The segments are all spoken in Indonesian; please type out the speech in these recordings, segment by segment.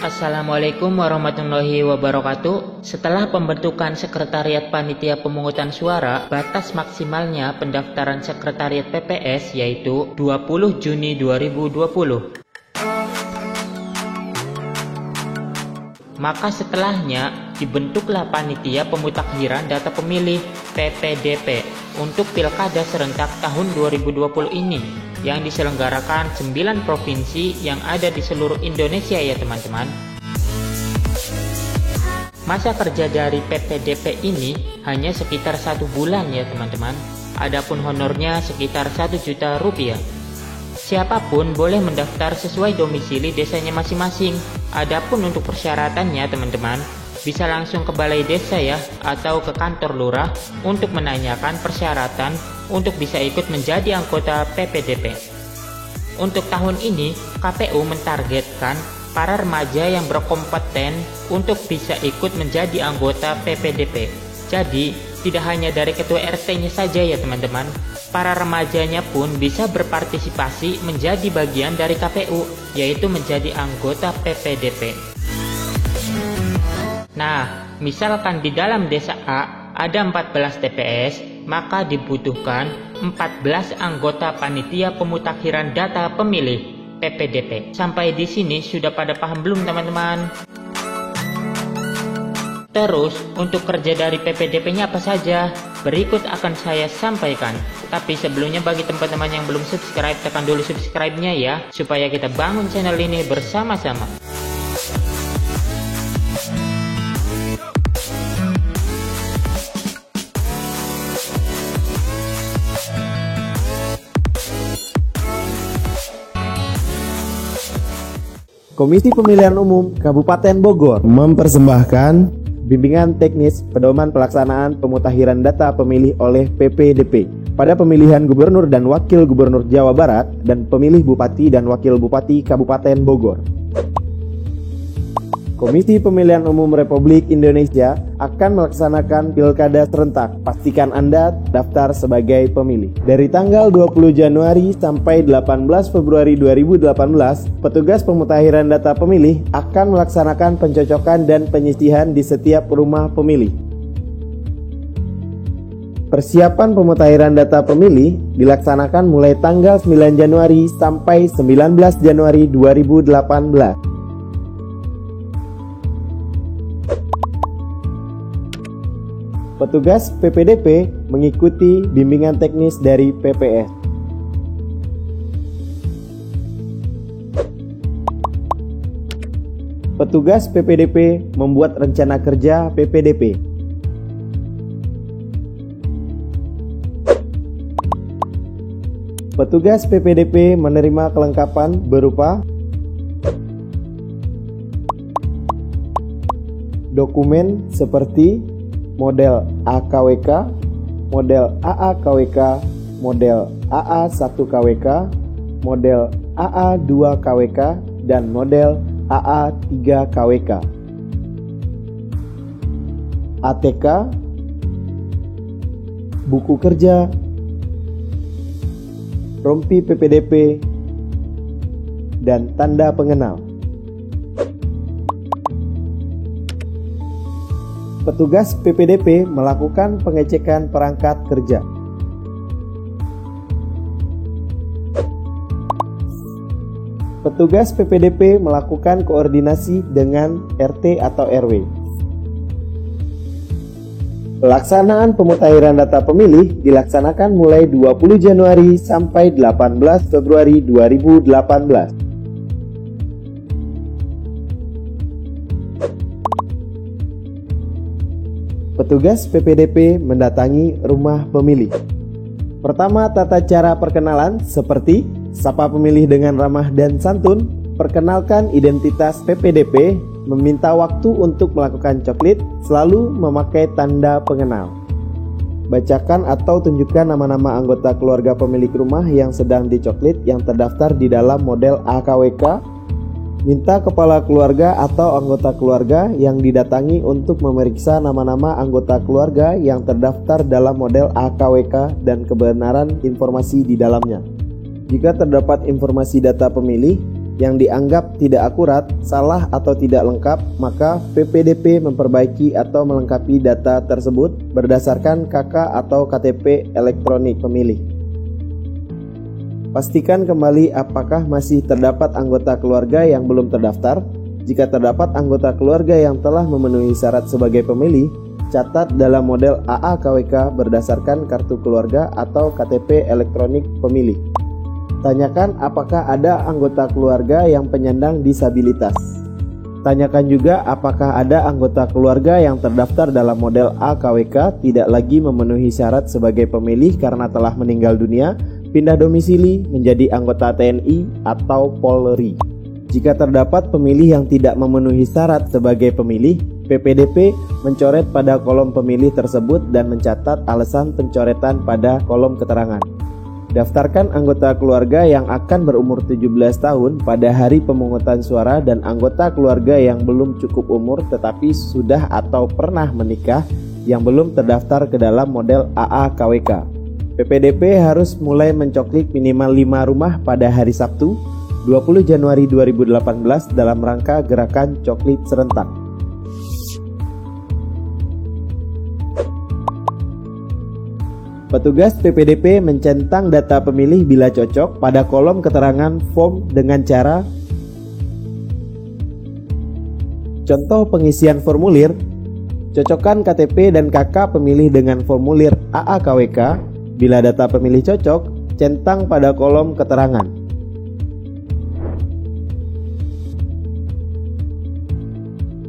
Assalamualaikum warahmatullahi wabarakatuh. Setelah pembentukan Sekretariat Panitia Pemungutan Suara, batas maksimalnya pendaftaran Sekretariat PPS yaitu 20 Juni 2020. Maka setelahnya dibentuklah Panitia Pemutakhiran Data Pemilih (PPDP) untuk Pilkada serentak tahun 2020 ini yang diselenggarakan 9 provinsi yang ada di seluruh Indonesia ya teman-teman. Masa kerja dari PPDP ini hanya sekitar 1 bulan ya teman-teman. Adapun honornya sekitar 1 juta rupiah. Siapapun boleh mendaftar sesuai domisili desanya masing-masing. Adapun untuk persyaratannya teman-teman, bisa langsung ke balai desa ya, atau ke kantor lurah untuk menanyakan persyaratan untuk bisa ikut menjadi anggota PPDP. Untuk tahun ini, KPU mentargetkan para remaja yang berkompeten untuk bisa ikut menjadi anggota PPDP. Jadi, tidak hanya dari ketua RT-nya saja ya teman-teman, para remajanya pun bisa berpartisipasi menjadi bagian dari KPU, yaitu menjadi anggota PPDP. Nah, misalkan di dalam desa A ada 14 TPS, maka dibutuhkan 14 anggota Panitia Pemutakhiran Data Pemilih (PPDP). Sampai di sini sudah pada paham belum teman-teman? Terus, untuk kerja dari PPDP-nya apa saja? Berikut akan saya sampaikan. Tapi sebelumnya bagi teman-teman yang belum subscribe, tekan dulu subscribe-nya ya, supaya kita bangun channel ini bersama-sama. Komisi Pemilihan Umum Kabupaten Bogor mempersembahkan bimbingan teknis pedoman pelaksanaan pemutakhiran data pemilih oleh PPDP pada pemilihan Gubernur dan Wakil Gubernur Jawa Barat dan pemilih Bupati dan Wakil Bupati Kabupaten Bogor. Komisi Pemilihan Umum Republik Indonesia akan melaksanakan pilkada serentak. Pastikan Anda daftar sebagai pemilih. Dari tanggal 20 Januari sampai 18 Februari 2018, petugas pemutakhiran data pemilih akan melaksanakan pencocokan dan penyisihan di setiap rumah pemilih. Persiapan pemutakhiran data pemilih dilaksanakan mulai tanggal 9 Januari sampai 19 Januari 2018. Petugas PPDP mengikuti bimbingan teknis dari PPS. Petugas PPDP membuat rencana kerja PPDP. Petugas PPDP menerima kelengkapan berupa dokumen seperti model AKWK, model AAKWK, model AA1KWK, model AA2KWK, dan model AA3KWK. ATK, buku kerja, rompi PPDP, dan tanda pengenal. Petugas PPDP melakukan pengecekan perangkat kerja. Petugas PPDP melakukan koordinasi dengan RT atau RW. Pelaksanaan pemutakhiran data pemilih dilaksanakan mulai 20 Januari sampai 18 Februari 2018. Petugas PPDP mendatangi rumah pemilih. Pertama, tata cara perkenalan seperti sapa pemilih dengan ramah dan santun, perkenalkan identitas PPDP, meminta waktu untuk melakukan coklit, selalu memakai tanda pengenal. Bacakan atau tunjukkan nama-nama anggota keluarga pemilik rumah yang sedang dicoklit yang terdaftar di dalam model AKWK. Minta kepala keluarga atau anggota keluarga yang didatangi untuk memeriksa nama-nama anggota keluarga yang terdaftar dalam model AKWK dan kebenaran informasi di dalamnya. Jika terdapat informasi data pemilih yang dianggap tidak akurat, salah atau tidak lengkap, maka PPDP memperbaiki atau melengkapi data tersebut berdasarkan KK atau KTP elektronik pemilih. Pastikan kembali apakah masih terdapat anggota keluarga yang belum terdaftar. Jika terdapat anggota keluarga yang telah memenuhi syarat sebagai pemilih, catat dalam model AAKWK berdasarkan kartu keluarga atau KTP elektronik pemilih. Tanyakan apakah ada anggota keluarga yang penyandang disabilitas. Tanyakan juga apakah ada anggota keluarga yang terdaftar dalam model AKWK tidak lagi memenuhi syarat sebagai pemilih karena telah meninggal dunia, pindah domisili menjadi anggota TNI atau Polri. Jika terdapat pemilih yang tidak memenuhi syarat sebagai pemilih, PPDP mencoret pada kolom pemilih tersebut dan mencatat alasan pencoretan pada kolom keterangan. Daftarkan anggota keluarga yang akan berumur 17 tahun pada hari pemungutan suara dan anggota keluarga yang belum cukup umur tetapi sudah atau pernah menikah yang belum terdaftar ke dalam model AAKWK. PPDP harus mulai mencoklik minimal 5 rumah pada hari Sabtu, 20 Januari 2018 dalam rangka gerakan coklit serentak. Petugas PPDP mencentang data pemilih bila cocok pada kolom keterangan form dengan cara contoh pengisian formulir, cocokkan KTP dan KK pemilih dengan formulir AAKWK, bila data pemilih cocok, centang pada kolom keterangan.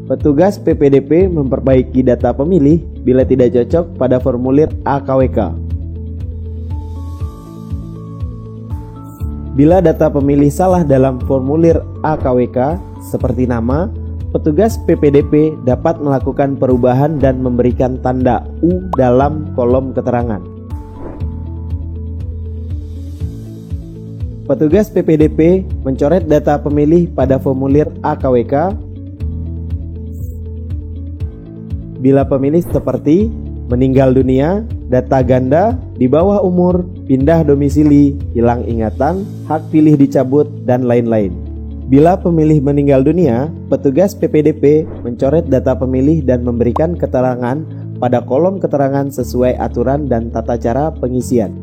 Petugas PPDP memperbaiki data pemilih bila tidak cocok pada formulir AKWK. Bila data pemilih salah dalam formulir AKWK seperti nama, petugas PPDP dapat melakukan perubahan dan memberikan tanda U dalam kolom keterangan. Petugas PPDP mencoret data pemilih pada formulir AKWK bila pemilih seperti meninggal dunia, data ganda, di bawah umur, pindah domisili, hilang ingatan, hak pilih dicabut, dan lain-lain. Bila pemilih meninggal dunia, petugas PPDP mencoret data pemilih dan memberikan keterangan pada kolom keterangan sesuai aturan dan tata cara pengisian.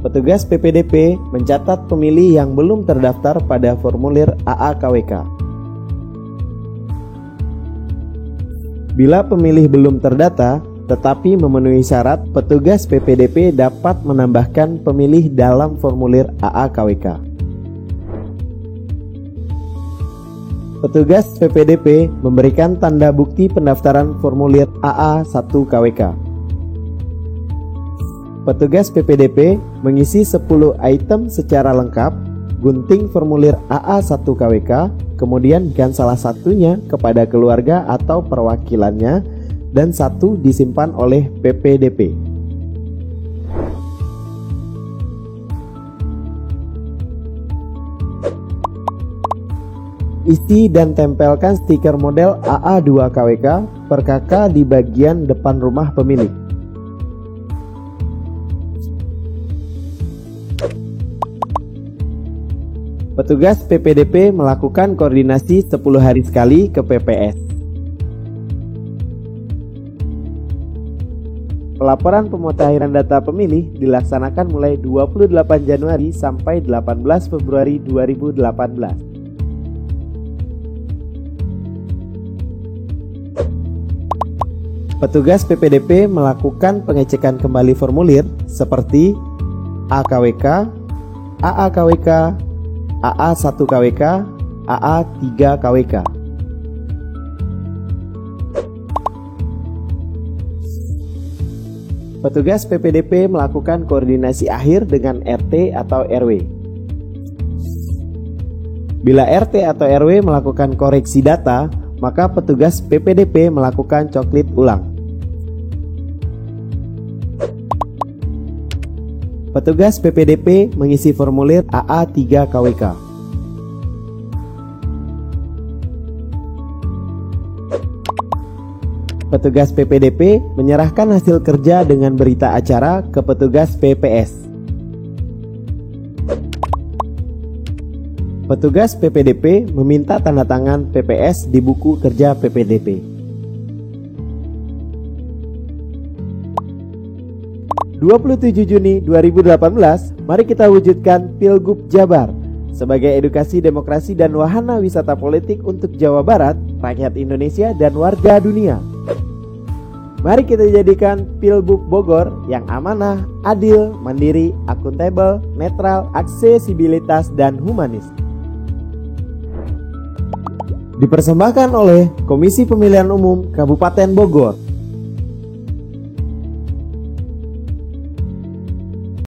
Petugas PPDP mencatat pemilih yang belum terdaftar pada formulir AAKWK. Bila pemilih belum terdata tetapi memenuhi syarat, petugas PPDP dapat menambahkan pemilih dalam formulir AAKWK. Petugas PPDP memberikan tanda bukti pendaftaran formulir AA1KWK. Petugas PPDP mengisi 10 item secara lengkap, gunting formulir AA1KWK, kemudian berikan salah satunya kepada keluarga atau perwakilannya, dan satu disimpan oleh PPDP. Isi dan tempelkan stiker model AA2KWK per KK di bagian depan rumah pemilih. Petugas PPDP melakukan koordinasi 10 hari sekali ke PPS. Pelaporan pemutahiran data pemilih dilaksanakan mulai 28 Januari sampai 18 Februari 2018. Petugas PPDP melakukan pengecekan kembali formulir seperti AKWK, AAKWK, AA1KWK, AA3KWK. Petugas PPDP melakukan koordinasi akhir dengan RT atau RW. Bila RT atau RW melakukan koreksi data, maka petugas PPDP melakukan coklit ulang. Petugas PPDP mengisi formulir AA3KWK. petugas PPDP menyerahkan hasil kerja dengan berita acara ke petugas PPS. Petugas PPDP meminta tanda tangan PPS di buku kerja PPDP. 27 Juni 2018, mari kita wujudkan Pilgub Jabar sebagai edukasi demokrasi dan wahana wisata politik untuk Jawa Barat, rakyat Indonesia, dan warga dunia. Mari kita jadikan Pilgub Bogor yang amanah, adil, mandiri, akuntabel, netral, aksesibilitas, dan humanis. Dipersembahkan oleh Komisi Pemilihan Umum Kabupaten Bogor.